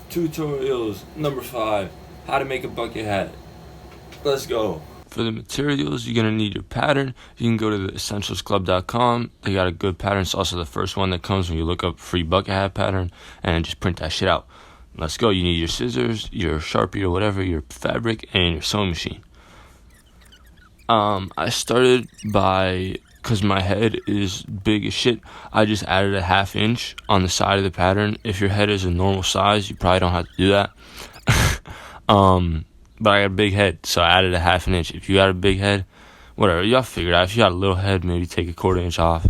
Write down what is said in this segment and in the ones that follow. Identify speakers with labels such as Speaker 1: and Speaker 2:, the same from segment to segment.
Speaker 1: Tutorials number 5, how to make a bucket hat. Let's go. For the materials, you're going to need your pattern. You can go to the essentialsclub.com. They got a good pattern. It's also the first one that comes when you look up free bucket hat pattern and just print that shit out. Let's go. You need your scissors, your Sharpie or whatever, your fabric, and your sewing machine. I started by, because my head is big as shit, I just added a 1/2 inch on the side of the pattern. If your head is a normal size, you probably don't have to do that. But I got a big head, so I added a 1/2 inch. If you got a big head, whatever, y'all figure it out. If you got a little head, maybe take a 1/4 inch off.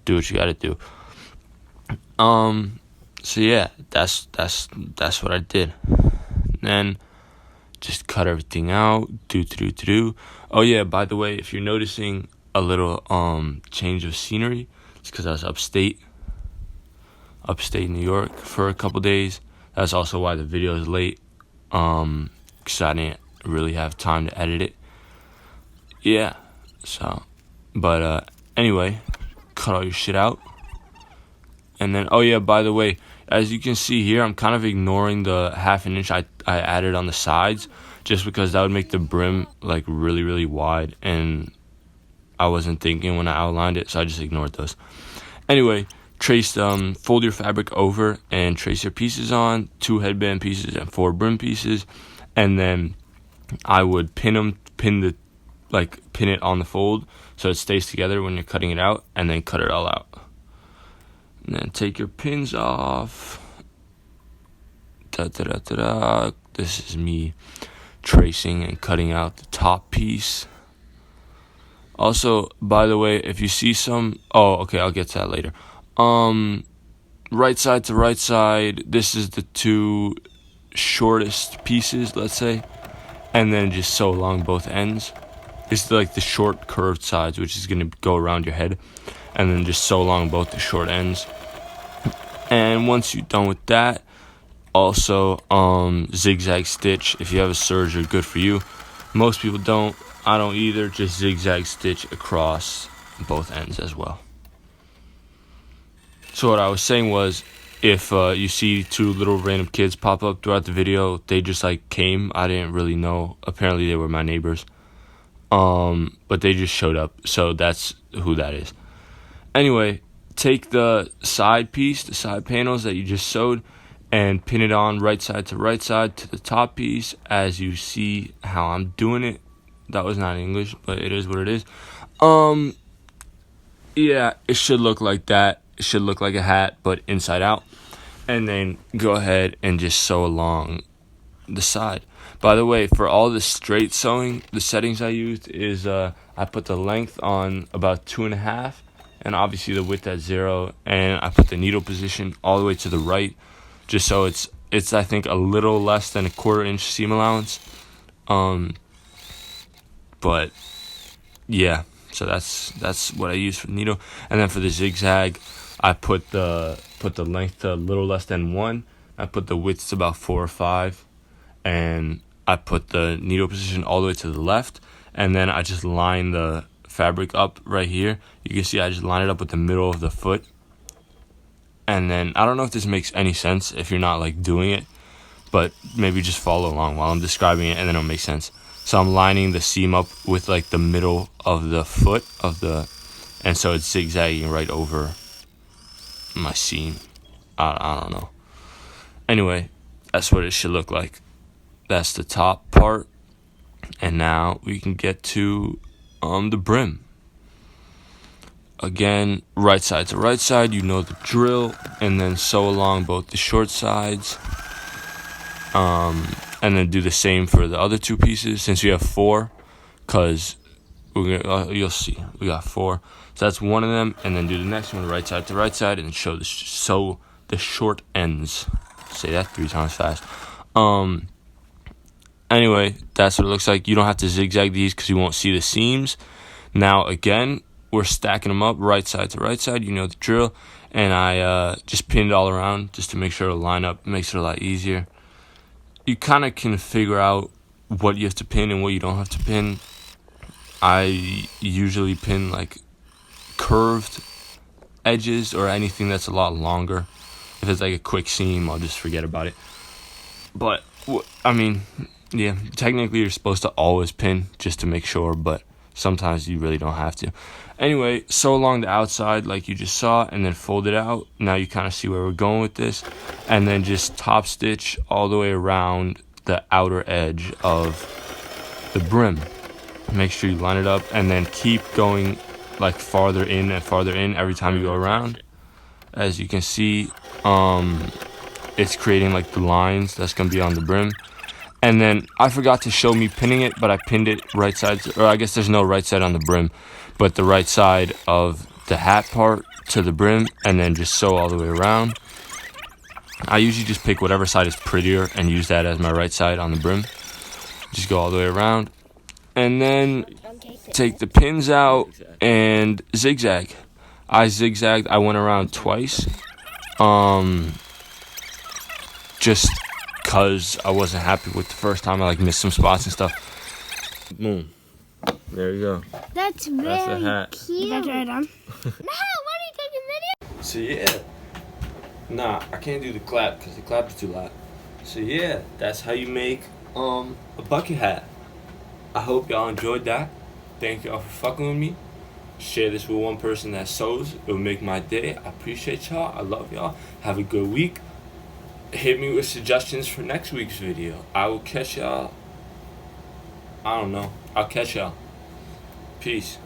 Speaker 1: Do what you gotta do. So yeah, that's what I did. Then just cut everything out. Do. Oh yeah, by the way, if you're noticing a little change of scenery, it's because I was upstate New York for a couple days. That's also why the video is late. Because I didn't really have time to edit it. Yeah. So, but anyway, cut all your shit out. And then, oh yeah, by the way, as you can see here, I'm kind of ignoring the 1/2 inch I added on the sides, just because that would make the brim like really, really wide, and I wasn't thinking when I outlined it, so I just ignored those. Anyway, fold your fabric over and trace your pieces on, 2 headband pieces and 4 brim pieces, and then I would pin it on the fold so it stays together when you're cutting it out, and then cut it all out. And then take your pins off. This is me tracing and cutting out the top piece. Also, by the way, if you see I'll get to that later. Right side to right side, this is the 2 shortest pieces, let's say, and then just sew along both ends. This is like the short curved sides, which is going to go around your head, and then just sew along both the short ends. And once you're done with that, also zigzag stitch. If you have a serger, good for you. Most people don't. I don't either. Just zigzag stitch across both ends as well. So what I was saying was, if you see 2 little random kids pop up throughout the video, they just came. I didn't really know. Apparently they were my neighbors. But they just showed up. So that's who that is. Anyway, take the side piece, the side panels that you just sewed, and pin it on right side to the top piece, as you see how I'm doing it. That was not English, but it is what it is. Yeah, it should look like that. It should look like a hat, but inside out. And then go ahead and just sew along the side. By the way, for all the straight sewing, the settings I used is I put the length on about 2.5, and obviously the width at 0, and I put the needle position all the way to the right, just so it's I think a little less than a 1/4 inch seam allowance. But yeah, so that's what I use for the needle. And then for the zigzag, I put the length to a little less than 1. I put the width to about 4 or 5, and I put the needle position all the way to the left, and then I just line the fabric up right here. You can see I just line it up with the middle of the foot. And then I don't know if this makes any sense if you're not doing it, but maybe just follow along while I'm describing it, and then it'll make sense. So I'm lining the seam up with the middle of the foot and so it's zigzagging right over my seam. I don't know. Anyway, that's what it should look like. That's the top part. And now we can get to the brim. Again, right side to right side, you know the drill, and then sew along both the short sides. And then do the same for the other 2 pieces, since we have 4, because you'll see we got 4. So that's one of them, and then do the next one right side to right side, and sew the short ends. Say that 3 times fast. Anyway, that's what it looks like. You don't have to zigzag these because you won't see the seams. Now again, we're stacking them up right side to right side. You know the drill. And I just pinned it all around just to make sure it'll line up. It makes it a lot easier. You kind of can figure out what you have to pin and what you don't have to pin. I usually pin curved edges or anything that's a lot longer. If it's a quick seam, I'll just forget about it. But I mean, yeah, technically you're supposed to always pin just to make sure, but sometimes you really don't have to. Anyway, sew along the outside like you just saw, and then fold it out. Now you kind of see where we're going with this, and then just top stitch all the way around the outer edge of the brim. Make sure you line it up, and then keep going like farther in and farther in every time you go around. As you can see, it's creating like the lines that's gonna be on the brim. And then I forgot to show me pinning it, but I pinned it right side, or I guess there's no right side on the brim, but the right side of the hat part to the brim, and then just sew all the way around. I usually just pick whatever side is prettier and use that as my right side on the brim. Just go all the way around, and then take the pins out and zigzag. I zigzagged. I went around twice, just cause I wasn't happy with the first time. I like missed some spots and stuff. Boom. There you go.
Speaker 2: That's very
Speaker 1: the hat.
Speaker 2: cute. That's right on. No, what are you taking video?
Speaker 1: So yeah. Nah, I can't do the clap because the clap is too loud. So yeah, that's how you make a bucket hat. I hope y'all enjoyed that. Thank y'all for fucking with me. Share this with one person that sews. It will make my day. I appreciate y'all. I love y'all. Have a good week. Hit me with suggestions for next week's video. I will catch y'all. I don't know. I'll catch y'all. Peace.